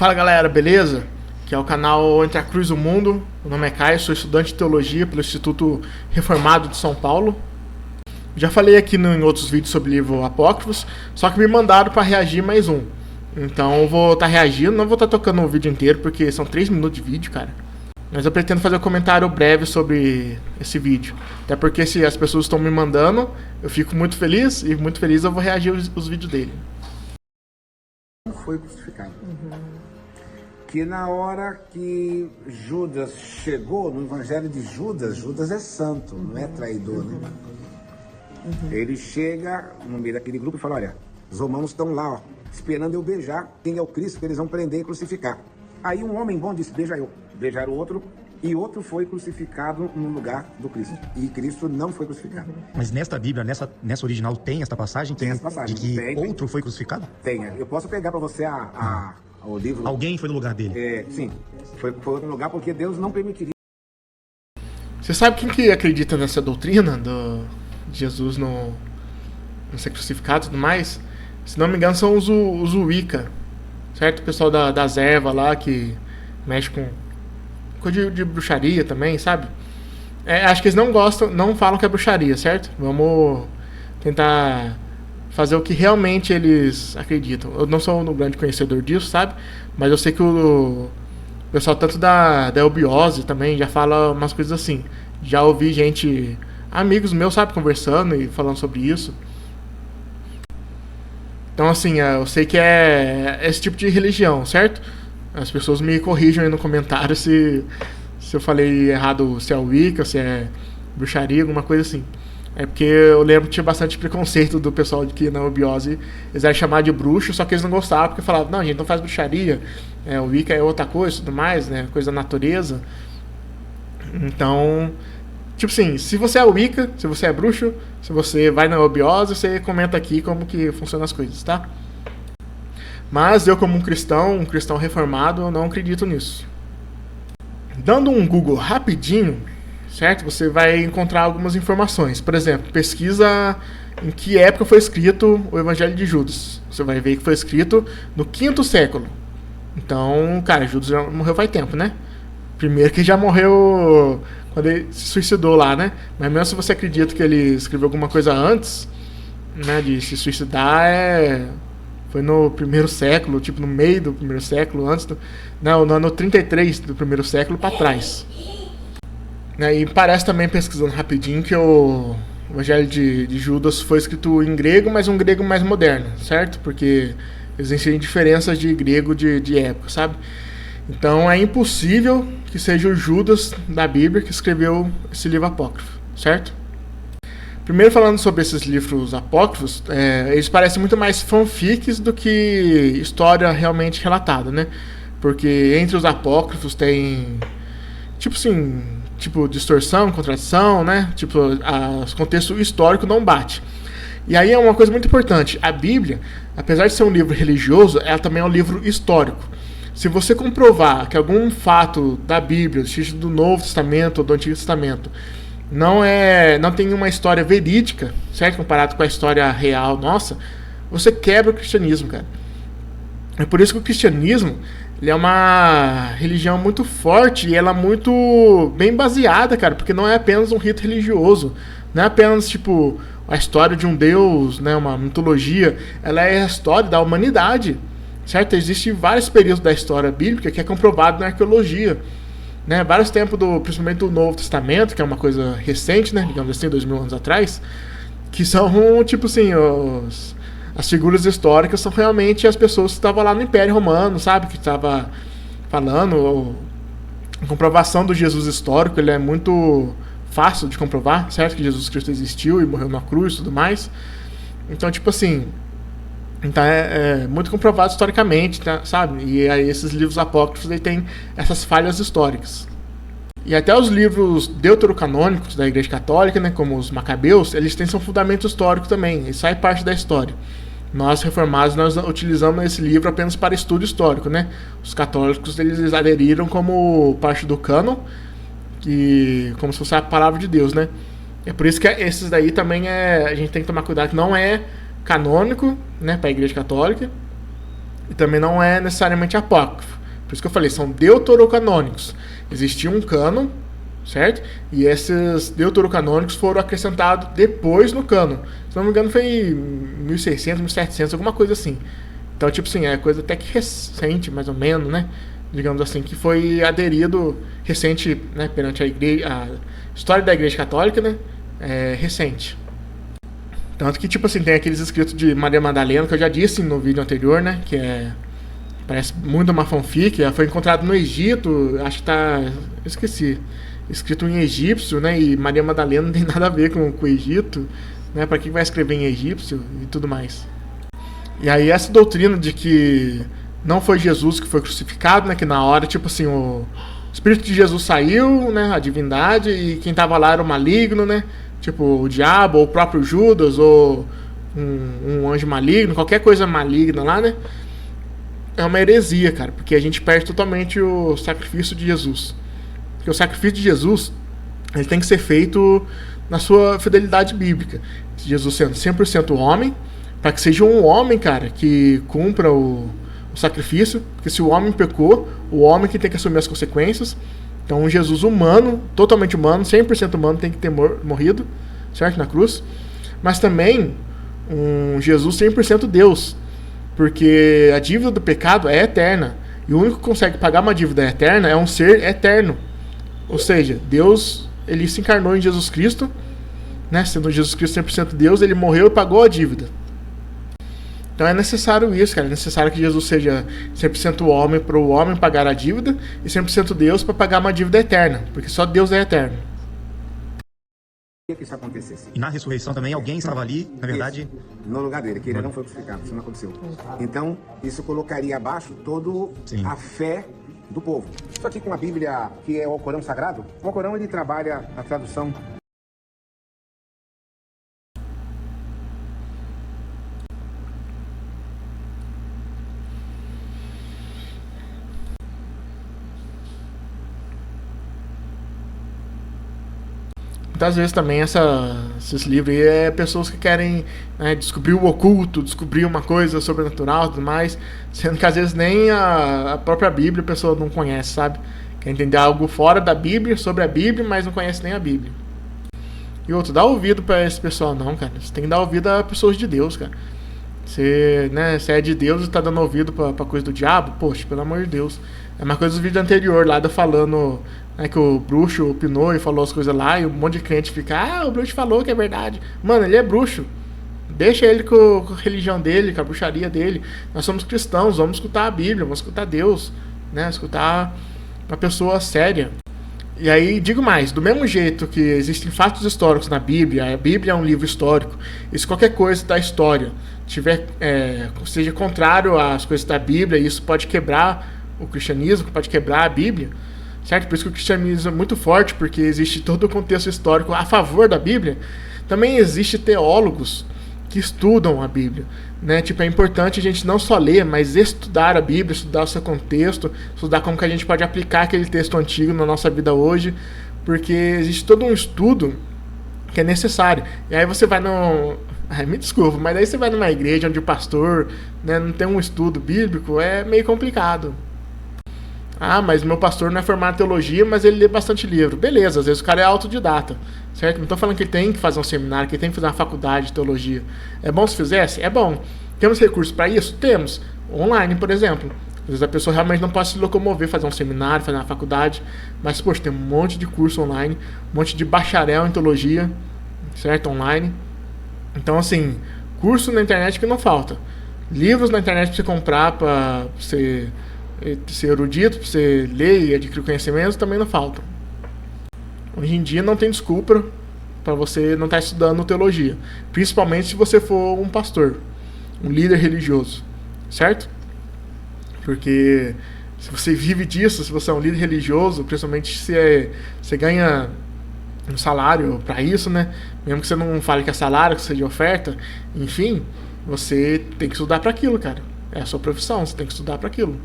Fala galera, beleza? Que é o canal Entre a Cruz e o Mundo. Meu nome é Caio, sou estudante de Teologia pelo Instituto Reformado de São Paulo. Já falei aqui em outros vídeos sobre livro apócrifos, só que me mandaram para reagir mais um. Então eu vou estar reagindo, não vou estar tocando o vídeo inteiro, porque são 3 minutos de vídeo, cara. Mas eu pretendo fazer um comentário breve sobre esse vídeo. Até porque se as pessoas estão me mandando, eu fico muito feliz, e muito feliz eu vou reagir os vídeos dele. Foi crucificado. Que na hora que Judas chegou, no evangelho de Judas, Judas é santo, não é traidor, né? Ele chega no meio daquele grupo e fala: olha, os romanos estão lá, ó, esperando eu beijar quem é o Cristo que eles vão prender e crucificar. Aí um homem bom disse: beija eu. Beijaram o outro, e outro foi crucificado no lugar do Cristo. E Cristo não foi crucificado. Mas nesta Bíblia, nessa original, tem esta passagem? Tem essa passagem. De que tem. Outro foi crucificado? Tem. Eu posso pegar para você o livro. Alguém foi no lugar dele? Sim. Foi outro lugar porque Deus não permitiria. Você sabe quem que acredita nessa doutrina de Jesus não ser crucificado e tudo mais? Se não me engano, são os Wicca, certo? O pessoal das ervas lá que mexe com coisa de bruxaria também, sabe? Acho que eles não gostam, não falam que é bruxaria, certo? Vamos tentar fazer o que realmente eles acreditam. Eu não sou um grande conhecedor disso, sabe? Mas eu sei que o pessoal tanto da eubiose também já fala umas coisas assim. Já ouvi gente, amigos meus, sabe, conversando e falando sobre isso. Então, assim, eu sei que é esse tipo de religião, certo? As pessoas me corrijam aí no comentário se eu falei errado, se é Wicca, se é bruxaria, alguma coisa assim. É porque eu lembro que tinha bastante preconceito do pessoal de que na eubiose eles eram chamados de bruxo, só que eles não gostavam, porque falavam: não, a gente não faz bruxaria, o Wicca é outra coisa e tudo mais, né, coisa da natureza. Então, tipo assim, se você é Wicca, se você é bruxo, se você vai na eubiose, você comenta aqui como que funcionam as coisas, tá? Mas eu, como um cristão reformado, eu não acredito nisso. Dando um Google rapidinho, certo? Você vai encontrar algumas informações. Por exemplo, pesquisa em que época foi escrito o Evangelho de Judas. Você vai ver que foi escrito no 5º século. Então, cara, Judas já morreu faz tempo, né? Primeiro que já morreu quando ele se suicidou lá, né? Mas mesmo se você acredita que ele escreveu alguma coisa antes, né, de se suicidar, foi no 1º século, tipo no meio do 1º século, no ano 33 do 1º século para trás. E parece também, pesquisando rapidinho, que o Evangelho de Judas foi escrito em grego, mas um grego mais moderno, certo? Porque existem diferenças de grego de época, sabe? Então é impossível que seja o Judas da Bíblia que escreveu esse livro apócrifo, certo? Primeiro, falando sobre esses livros apócrifos, eles parecem muito mais fanfics do que história realmente relatada, né? Porque entre os apócrifos tem, tipo distorção, contradição, né? Tipo, o contexto histórico não bate. E aí é uma coisa muito importante. A Bíblia, apesar de ser um livro religioso, ela também é um livro histórico. Se você comprovar que algum fato da Bíblia, seja do Novo Testamento ou do Antigo Testamento, não tem uma história verídica, certo? Comparado com a história real nossa, você quebra o cristianismo, cara. É por isso que o cristianismo, ele é uma religião muito forte e ela é muito bem baseada, cara, porque não é apenas um rito religioso, não é apenas, tipo, a história de um deus, né, uma mitologia, ela é a história da humanidade, certo? Existem vários períodos da história bíblica que é comprovado na arqueologia, né? Vários tempos, principalmente do Novo Testamento, que é uma coisa recente, né, digamos assim, 2000 anos atrás, que são, tipo assim, as figuras históricas são realmente as pessoas que estavam lá no Império Romano, sabe? Que estava falando. A comprovação do Jesus histórico, ele é muito fácil de comprovar, certo? Que Jesus Cristo existiu e morreu na cruz e tudo mais. Então, tipo assim, então é muito comprovado historicamente, tá, sabe? E aí esses livros apócrifos, eles têm essas falhas históricas. E até os livros deuterocanônicos da Igreja Católica, né, como os Macabeus, eles têm seu fundamento histórico também, isso aí parte da história. Nós, reformados, nós utilizamos esse livro apenas para estudo histórico, né? Os católicos, eles aderiram como parte do cânon, como se fosse a palavra de Deus, né? É por isso que esses daí também a gente tem que tomar cuidado, que não é canônico, né, para a Igreja Católica, e também não é necessariamente apócrifo. Por isso que eu falei, são deuterocanônicos. Existia um cânon, certo? E esses deuterocanônicos foram acrescentados depois no cânon. Se não me engano foi 1600, 1700, alguma coisa assim. Então, tipo assim, é coisa até que recente, mais ou menos, né? Digamos assim, que foi aderido recente, né, perante a igreja, a história da Igreja Católica, né? Recente. Tanto que, tipo assim, tem aqueles escritos de Maria Madalena, que eu já disse no vídeo anterior, né? Que parece muito uma fanfic. Ela foi encontrada no Egito, acho que tá... esqueci. Escrito em egípcio, né? E Maria Madalena não tem nada a ver com o Egito, né? Pra que vai escrever em egípcio e tudo mais. E aí essa doutrina de que não foi Jesus que foi crucificado, né? Que na hora, tipo assim, o Espírito de Jesus saiu, né? A divindade, e quem tava lá era o maligno, né? Tipo, o diabo, ou o próprio Judas, ou um anjo maligno, qualquer coisa maligna lá, né? É uma heresia, cara, porque a gente perde totalmente o sacrifício de Jesus. Porque o sacrifício de Jesus, ele tem que ser feito na sua fidelidade bíblica. Jesus sendo 100% homem, para que seja um homem, cara, que cumpra o sacrifício. Porque se o homem pecou, o homem que tem que assumir as consequências. Então um Jesus humano, totalmente humano, 100% humano, tem que ter morrido, certo? Na cruz. Mas também um Jesus 100% Deus. Porque a dívida do pecado é eterna. E o único que consegue pagar uma dívida eterna é um ser eterno. Ou seja, Deus, ele se encarnou em Jesus Cristo, né? Sendo Jesus Cristo 100% Deus, ele morreu e pagou a dívida. Então é necessário isso, cara. É necessário que Jesus seja 100% homem para o homem pagar a dívida e 100% Deus para pagar uma dívida eterna. Porque só Deus é eterno. Que isso acontecesse. E na ressurreição também alguém estava ali, na verdade... Isso, no lugar dele, que ele não foi crucificado, isso não aconteceu. Então, isso colocaria abaixo toda a fé do povo. Isso aqui com a Bíblia, que é o Alcorão Sagrado, o Alcorão ele trabalha a tradução... Muitas vezes também esses livros aí é pessoas que querem, né, descobrir o oculto, descobrir uma coisa sobrenatural e tudo mais, sendo que às vezes nem a própria Bíblia a pessoa não conhece, sabe? Quer entender algo fora da Bíblia, sobre a Bíblia, mas não conhece nem a Bíblia. E outro, dá ouvido pra esse pessoal não, cara. Você tem que dar ouvido a pessoas de Deus, cara. Você, né, você é de Deus e tá dando ouvido pra coisa do diabo? Poxa, pelo amor de Deus. É uma coisa do vídeo anterior lá, falando, né, que o bruxo opinou e falou as coisas lá, e um monte de crente fica, o bruxo falou que é verdade. Mano, ele é bruxo. Deixa ele com a religião dele, com a bruxaria dele. Nós somos cristãos, vamos escutar a Bíblia, vamos escutar Deus, né? Escutar uma pessoa séria. E aí, digo mais, do mesmo jeito que existem fatos históricos na Bíblia, a Bíblia é um livro histórico, e se qualquer coisa da história seja contrário às coisas da Bíblia, isso pode quebrar o cristianismo, pode quebrar a Bíblia, certo? Por isso que o cristianismo é muito forte, porque existe todo o contexto histórico a favor da Bíblia. Também existe teólogos que estudam a Bíblia, né? Tipo, é importante a gente não só ler, mas estudar a Bíblia, estudar o seu contexto, estudar como que a gente pode aplicar aquele texto antigo na nossa vida hoje, porque existe todo um estudo que é necessário. E aí você vai me desculpa, mas aí você vai numa igreja onde o pastor, né, não tem um estudo bíblico, é meio complicado. Mas meu pastor não é formado em teologia, mas ele lê bastante livro. Beleza, às vezes o cara é autodidata, certo? Não estou falando que ele tem que fazer um seminário, que ele tem que fazer uma faculdade de teologia. É bom se fizesse? É bom. Temos recursos para isso? Temos. Online, por exemplo. Às vezes a pessoa realmente não pode se locomover, fazer um seminário, fazer uma faculdade. Mas, poxa, tem um monte de curso online, um monte de bacharel em teologia, certo? Online. Então, assim, curso na internet que não falta. Livros na internet para você comprar, para você ser erudito, para você ler e adquirir conhecimentos, também não faltam. Hoje em dia não tem desculpa para você não estar estudando teologia. Principalmente se você for um pastor, um líder religioso, certo? Porque se você vive disso, se você é um líder religioso, principalmente se você ganha um salário para isso, né? Mesmo que você não fale que é salário, que seja oferta, enfim, você tem que estudar para aquilo, cara. É a sua profissão, você tem que estudar para aquilo.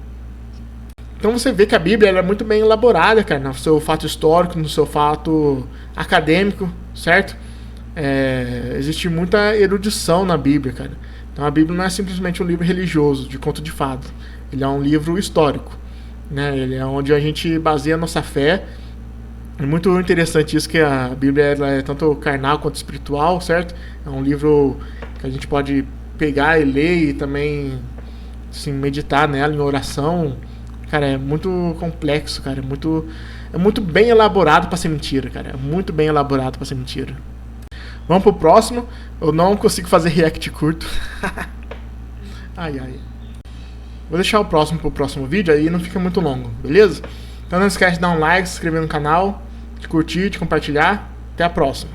Então você vê que a Bíblia ela é muito bem elaborada, cara, no seu fato histórico, no seu fato acadêmico, certo? Existe muita erudição na Bíblia, cara. Então a Bíblia não é simplesmente um livro religioso, de conto de fada. Ele é um livro histórico, né? Ele é onde a gente baseia a nossa fé. É muito interessante isso, que a Bíblia ela é tanto carnal quanto espiritual, certo? É um livro que a gente pode pegar e ler e também assim, meditar nela em oração. Cara, é muito complexo, cara. É muito bem elaborado pra ser mentira, cara. É muito bem elaborado pra ser mentira. Vamos pro próximo. Eu não consigo fazer react curto. Ai, ai. Vou deixar o próximo pro próximo vídeo, aí não fica muito longo, beleza? Então não esquece de dar um like, se inscrever no canal, de curtir, de compartilhar. Até a próxima.